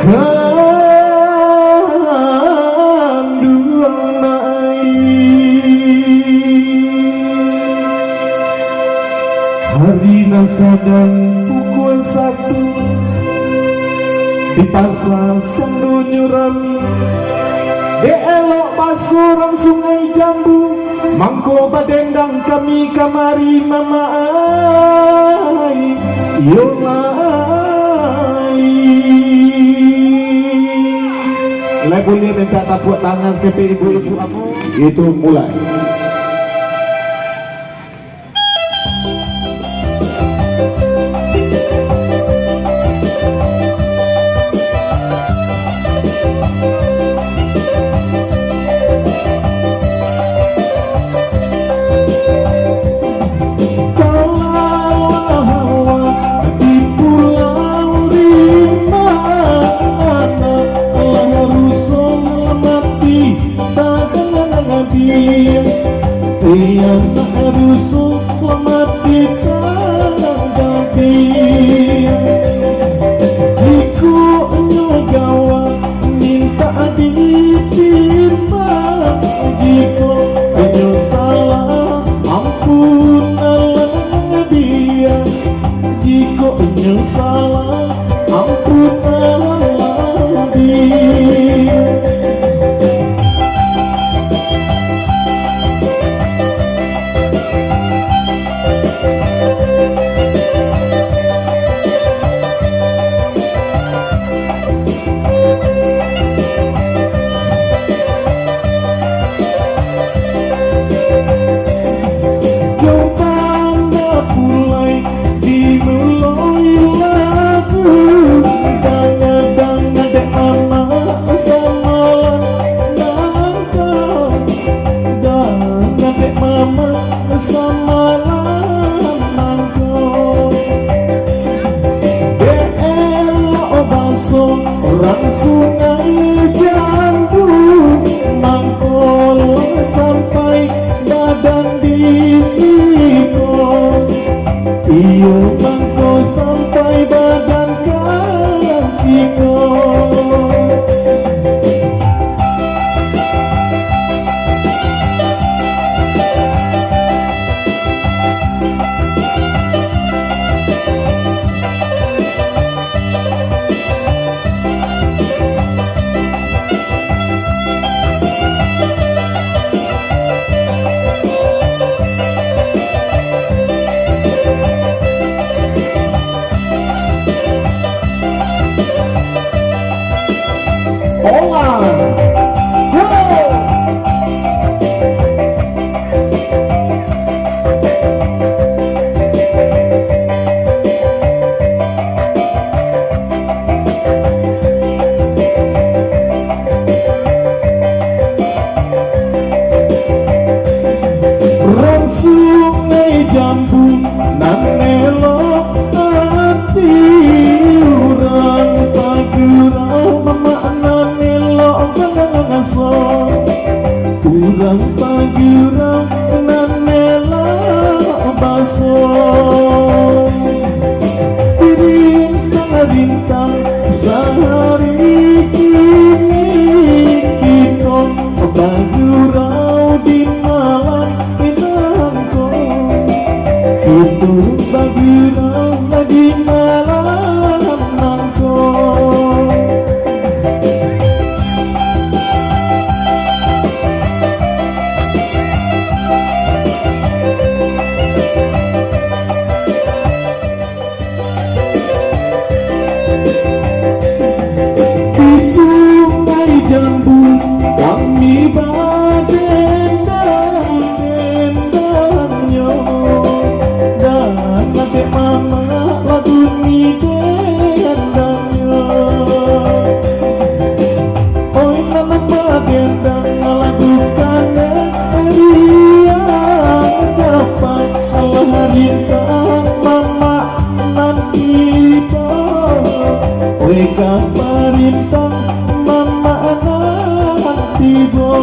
Kanduang hari nasadang pukul 1 di pasar Candu Nyurami di elok pasurang sungai Jambu mangko badendang kami kamari mama ai yo mai boleh minta tepuk tangan seperti ibu-ibu aku itu mulai. Yang tak harus selamat di tanah gabir Jiku nyogawa minta ditimbang Jiku nyo salah ampun Allah dia Jiku nyo salah ampun Allah dia orang sungai Jambu mangkol sampai badan di siko iyo mangko sampai badan kan siko Jambu nan elok hati urang pagurau memakna elok ngaso urang pagurau nan elok baso bintang sehari kini kita pagurau di malam itu bagirau lagi malam nangkong di sungai Jambu kami badendang-dendangnya mama lagu ni dendangnya oi nama badendang lagu kana dia dapat Allah rintang mama nanti to oi kaparintang mama nanti bo